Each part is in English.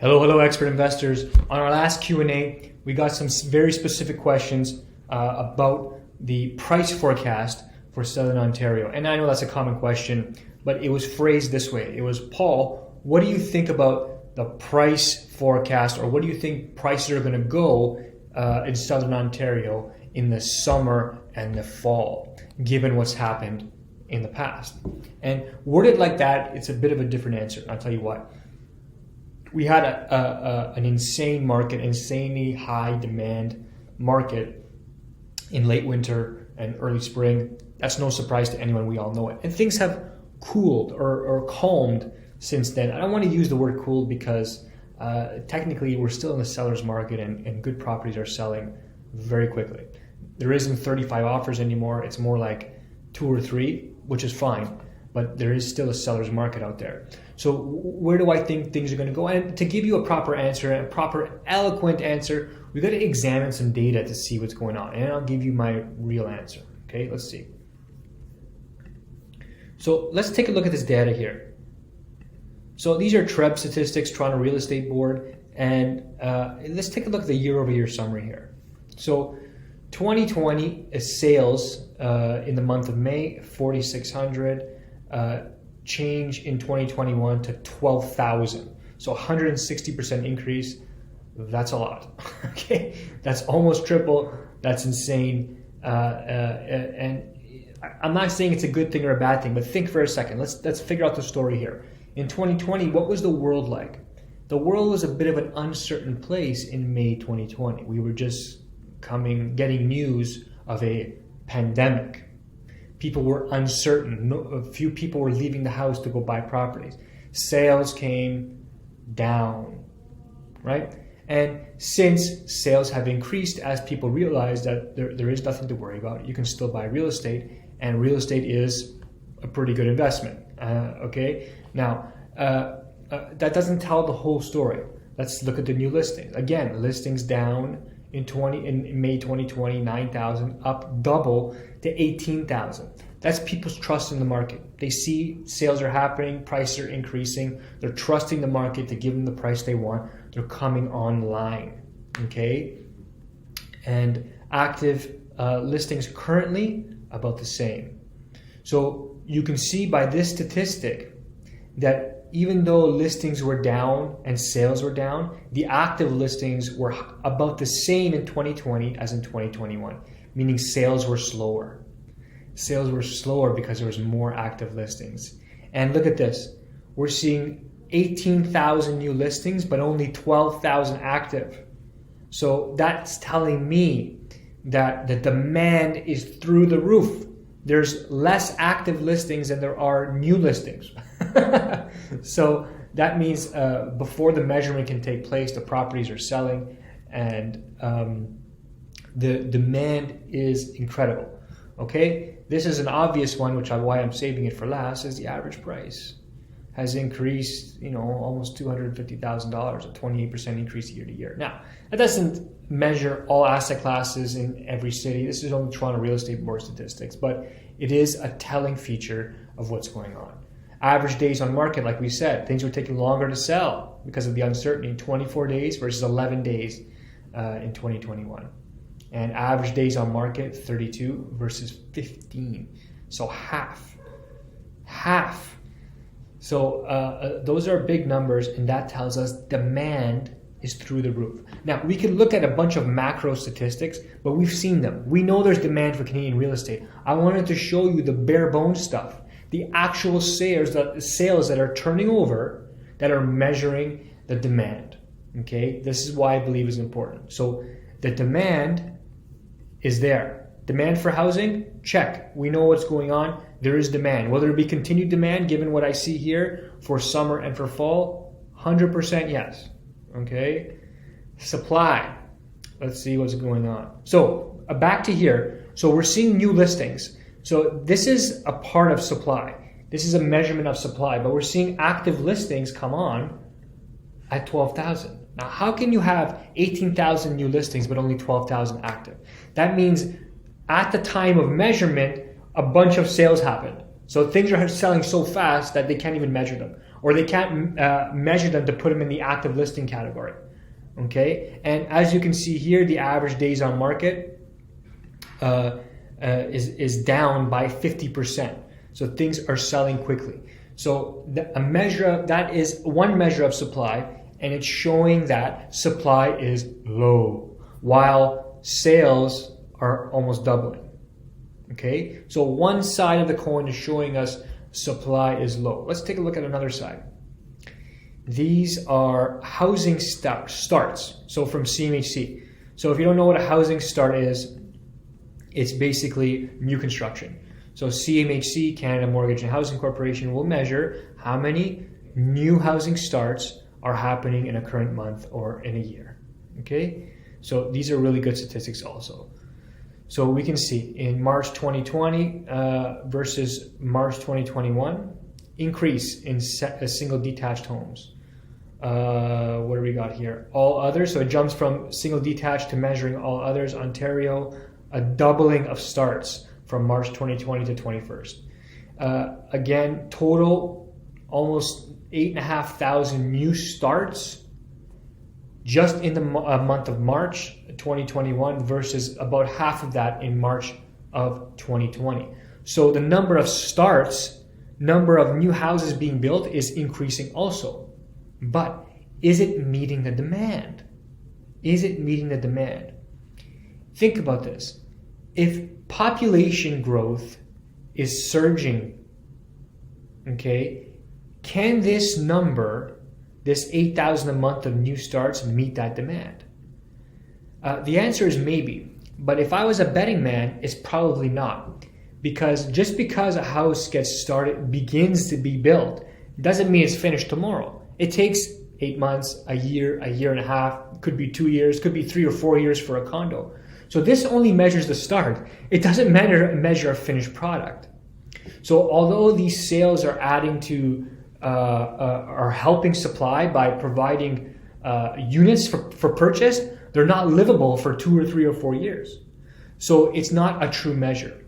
Hello, expert investors. On our last Q&A, we got some very specific questions about the price forecast for Southern Ontario. And I know that's a common question, but it was phrased this way. It was, Paul, what do you think about the price forecast, or what do you think prices are going to go in Southern Ontario in the summer and the fall, given what's happened in the past? And worded like that, it's a bit of a different answer. I'll tell you what. We had an insane market, insanely high demand market in late winter and early spring. That's no surprise to anyone. We all know it. And things have cooled or calmed since then. I don't want to use the word cooled because technically we're still in the seller's market and good properties are selling very quickly. There isn't 35 offers anymore. It's more like 2 or 3, which is fine. But there is still a seller's market out there. So where do I think things are going to go? And to give you a proper answer, a proper eloquent answer, we've got to examine some data to see what's going on. And I'll give you my real answer. Okay, let's see. So let's take a look at this data here. So these are TREB statistics, Toronto Real Estate Board. And let's take a look at the year-over-year summary here. So 2020 is sales in the month of May, 4,600. Change in 2021 to 12,000. So 160% increase. That's a lot. Okay, that's almost triple. That's insane. And I'm not saying it's a good thing or a bad thing, but think for a second. Let's figure out the story here. In 2020, what was the world like? The world was a bit of an uncertain place in May 2020. We were just getting news of a pandemic. People were uncertain. A few people were leaving the house to go buy properties. Sales came down, right? And since sales have increased, as people realize that there is nothing to worry about, you can still buy real estate, and real estate is a pretty good investment. Okay, now that doesn't tell the whole story. Let's look at the new listings. Again, listings down in May 2020, 9,000, up double to 18,000. That's people's trust in the market. They see sales are happening, prices are increasing. They're trusting the market to give them the price they want. They're coming online, okay? And active listings currently about the same. So you can see by this statistic that even though listings were down and sales were down, the active listings were about the same in 2020 as in 2021, meaning sales were slower. Sales were slower because there was more active listings. And look at this. We're seeing 18,000 new listings, but only 12,000 active. So that's telling me that the demand is through the roof. There's less active listings than there are new listings. So that means before the measurement can take place, the properties are selling, and the demand is incredible. Okay, this is an obvious one, why I'm saving it for last, is the average price has increased, almost $250,000, a 28% increase year to year. Now, that doesn't measure all asset classes in every city. This is only Toronto Real Estate Board statistics, but it is a telling feature of what's going on. Average days on market, like we said, things were taking longer to sell because of the uncertainty. 24 days versus 11 days in 2021. And average days on market, 32 versus 15. So half. So those are big numbers, and that tells us demand is through the roof. Now, we can look at a bunch of macro statistics, but we've seen them. We know there's demand for Canadian real estate. I wanted to show you the bare bones stuff, the actual sales that are turning over, that are measuring the demand. Okay, this is why I believe is important. So the demand is there. Demand for housing, check. We know what's going on. There is demand. Whether it be continued demand, given what I see here for summer and for fall, 100% yes. Okay, supply. Let's see what's going on. So back to here. So we're seeing new listings. So this is a part of supply. This is a measurement of supply, but we're seeing active listings come on at 12,000. Now, how can you have 18,000 new listings but only 12,000 active? That means at the time of measurement, a bunch of sales happened. So things are selling so fast that they can't even measure them. or they can't measure them to put them in the active listing category. Okay, and as you can see here, the average days on market is down by 50%. So things are selling quickly. So that is one measure of supply, and it's showing that supply is low while sales are almost doubling. Okay, so one side of the coin is showing us supply is low. Let's take a look at another side. These are housing starts. So from CMHC. So if you don't know what a housing start is, it's basically new construction. So CMHC, Canada Mortgage and Housing Corporation, will measure how many new housing starts are happening in a current month or in a year. Okay, so these are really good statistics also. So we can see in March 2020 versus March 2021, increase in single detached homes. What do we got here? All others. So it jumps from single detached to measuring all others. Ontario, a doubling of starts from March 2020 to 21st. Again, total almost 8,500 new starts just in the month of March 2021 versus about half of that in March of 2020. So the number of starts, number of new houses being built is increasing also. But is it meeting the demand? Is it meeting the demand? Think about this. If population growth is surging, okay, can this number, this 8,000 a month of new starts, meet that demand? The answer is maybe, but if I was a betting man, it's probably not. Because just because a house gets started, begins to be built, doesn't mean it's finished tomorrow. It takes 8 months, a year and a half, could be 2 years, could be 3 or 4 years for a condo. So this only measures the start. It doesn't measure a finished product. So although these sales are adding to, are helping supply by providing units for purchase, they're not livable for 2 or 3 or 4 years. So it's not a true measure.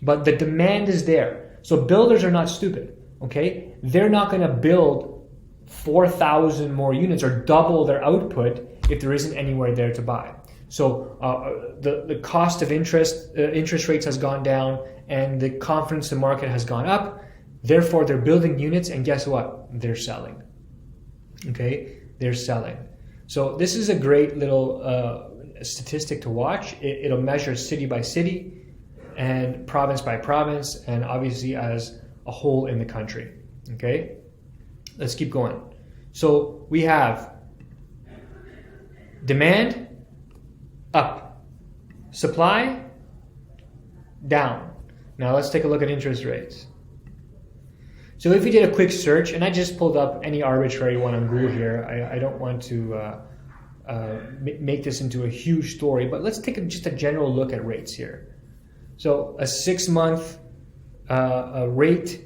But the demand is there. So builders are not stupid, okay? They're not going to build 4,000 more units or double their output if there isn't anywhere there to buy. So the cost of interest rates has gone down, and the confidence in the market has gone up. Therefore, they're building units, and guess what? They're selling. Okay, they're selling. So this is a great little statistic to watch. It'll measure city by city and province by province, and obviously as a whole in the country. Okay, let's keep going. So we have demand up, supply down. Now let's take a look at interest rates. So if we did a quick search, and I just pulled up any arbitrary one on Google here, I don't want to make this into a huge story, but let's take just a general look at rates here. So a 6-month rate,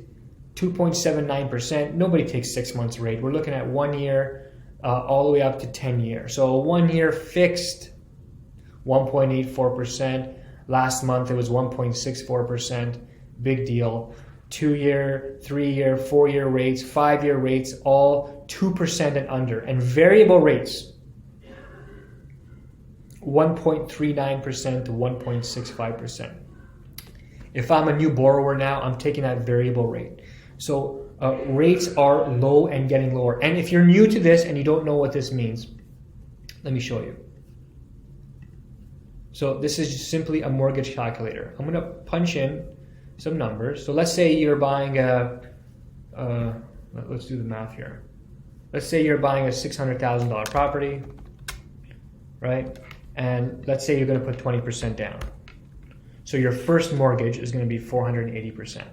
2.79%. Nobody takes 6 months rate. We're looking at 1 year all the way up to 10 years. So 1 year fixed, 1.84%. Last month it was 1.64%. Big deal. 2 year, 3 year, 4 year rates, 5 year rates, all 2% and under. And variable rates, 1.39% to 1.65%. If I'm a new borrower now, I'm taking that variable rate. So rates are low and getting lower. And if you're new to this and you don't know what this means, let me show you. So this is just simply a mortgage calculator. I'm going to punch in some numbers. So let's say you're buying let's do the math here. Let's say you're buying a $600,000 property, right? And let's say you're going to put 20% down. So your first mortgage is going to be 480%.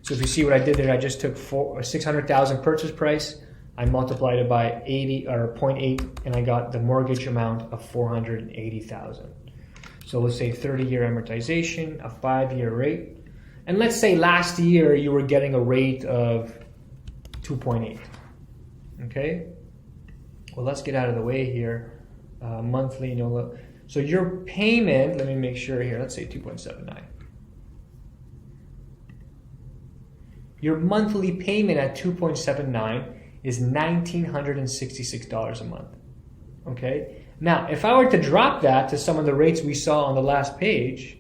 So if you see what I did there, I just took 600,000 purchase price, I multiplied it by 80 or 0.8, and I got the mortgage amount of 480,000. So let's say 30-year amortization, a 5-year rate, and let's say last year you were getting a rate of 2.8. Okay. Well, let's get out of the way here. Monthly, you know. So your payment, let me make sure here, let's say 2.79. Your monthly payment at 2.79 is $1,966 a month. Okay? Now, if I were to drop that to some of the rates we saw on the last page,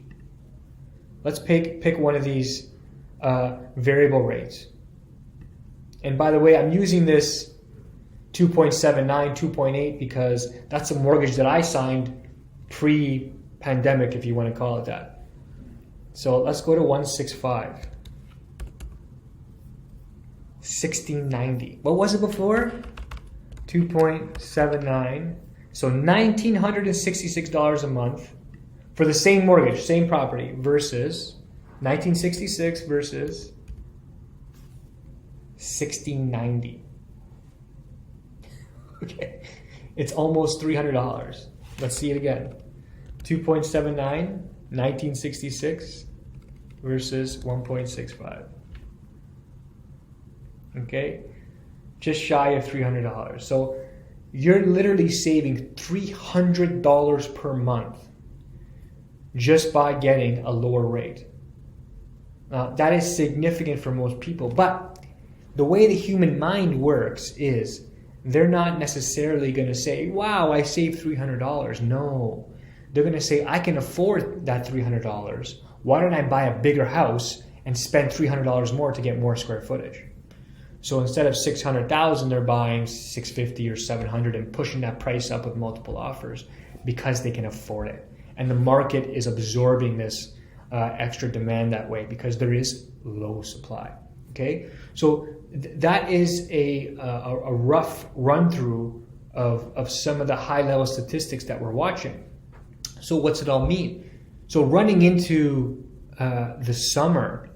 let's pick one of these variable rates. And by the way, I'm using this 2.79, 2.8 because that's a mortgage that I signed pre-pandemic, if you want to call it that. So let's go to 165. 1690. What was it before? 2.79. So $1,966 a month for the same mortgage, same property, versus 1966 versus 1690. Okay, it's almost $300. Let's see it again. 2.79, 1966 versus 1.65. Okay, just shy of $300. So you're literally saving $300 per month just by getting a lower rate. That is significant for most people, but the way the human mind works is they're not necessarily going to say, wow, I saved $300. No, they're going to say, I can afford that $300. Why don't I buy a bigger house and spend $300 more to get more square footage? So instead of 600,000, they're buying 650 or 700 and pushing that price up with multiple offers because they can afford it. And the market is absorbing this extra demand that way because there is low supply. Okay, so that is a rough run through of some of the high level statistics that we're watching. So what's it all mean? So running into the summer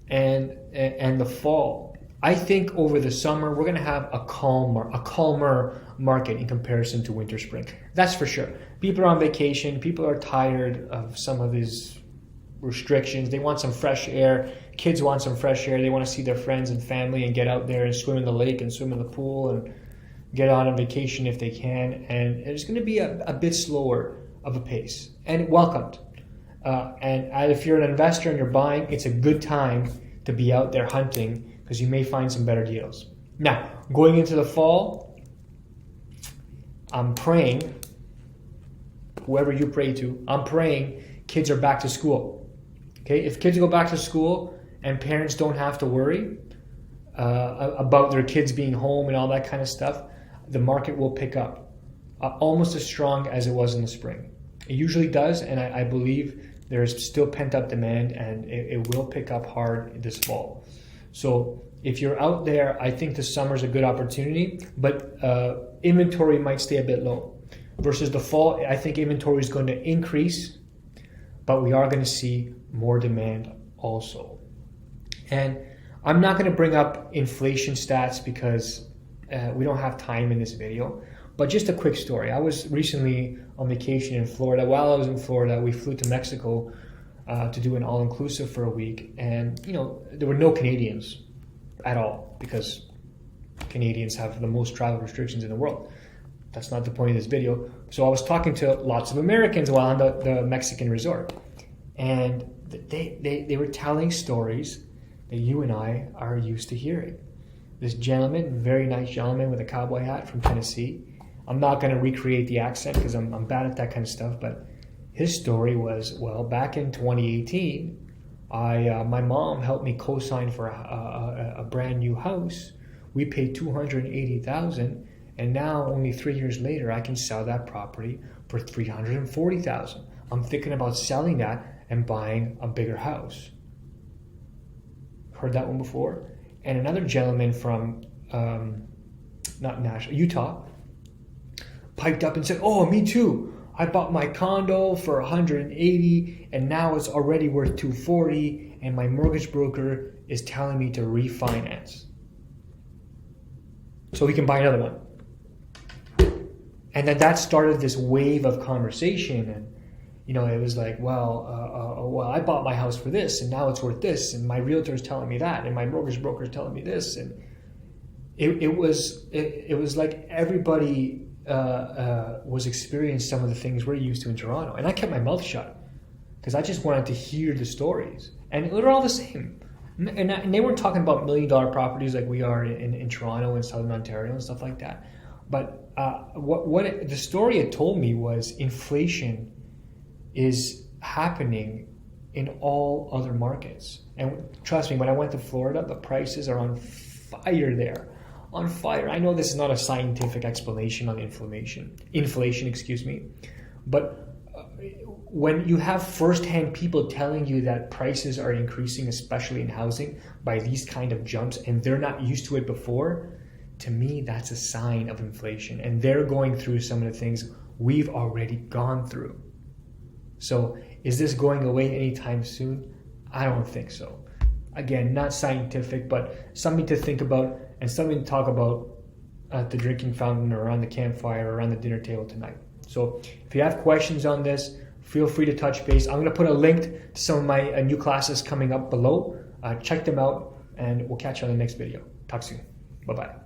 and the fall, I think over the summer we're going to have a calmer market in comparison to winter spring. That's for sure. People are on vacation. People are tired of some of these restrictions. They want some fresh air. Kids want some fresh air. They want to see their friends and family and get out there and swim in the lake and swim in the pool and get out on vacation if they can. And it's going to be a bit slower of a pace and welcomed. And if you're an investor and you're buying, it's a good time to be out there hunting because you may find some better deals. Now, going into the fall, I'm praying, whoever you pray to, I'm praying kids are back to school. Okay, if kids go back to school and parents don't have to worry about their kids being home and all that kind of stuff, the market will pick up almost as strong as it was in the spring. It usually does, and I believe there's still pent-up demand, and it will pick up hard this fall. So if you're out there, I think the summer's a good opportunity, but inventory might stay a bit low. Versus the fall, I think inventory is going to increase, but we are going to see more demand also. And I'm not going to bring up inflation stats because we don't have time in this video, but just a quick story. I was recently on vacation in Florida. While I was in Florida, we flew to Mexico to do an all-inclusive for a week. And, there were no Canadians at all because Canadians have the most travel restrictions in the world. That's not the point of this video. So I was talking to lots of Americans while on the Mexican resort. And they were telling stories that you and I are used to hearing. This gentleman, very nice gentleman with a cowboy hat from Tennessee. I'm not going to recreate the accent because I'm bad at that kind of stuff, but his story was, well, back in 2018, my mom helped me co-sign for a brand new house. We paid $280,000, and now only 3 years later, I can sell that property for $340,000. I'm thinking about selling that and buying a bigger house. Heard that one before? And another gentleman from Utah piped up and said, oh, me too. I bought my condo for $180 and now it's already worth $240 and my mortgage broker is telling me to refinance so we can buy another one. And then that started this wave of conversation, and it was like, well, I bought my house for this, and now it's worth this, and my realtor is telling me that, and my mortgage broker is telling me this, and it was like everybody was experiencing some of the things we're used to in Toronto, and I kept my mouth shut because I just wanted to hear the stories, and they're all the same. And they weren't talking about $1 million properties like we are in Toronto and Southern Ontario and stuff like that. But the story it told me was inflation is happening in all other markets. And trust me, when I went to Florida, the prices are on fire there. On fire. I know this is not a scientific explanation on inflation, but when you have firsthand people telling you that prices are increasing, especially in housing, by these kind of jumps, and they're not used to it before, to me, that's a sign of inflation. And they're going through some of the things we've already gone through. So is this going away anytime soon? I don't think so. Again, not scientific, but something to think about and something to talk about at the drinking fountain or around the campfire or around the dinner table tonight. So if you have questions on this, feel free to touch base. I'm going to put a link to some of my new classes coming up below. Check them out, and we'll catch you on the next video. Talk soon. Bye-bye.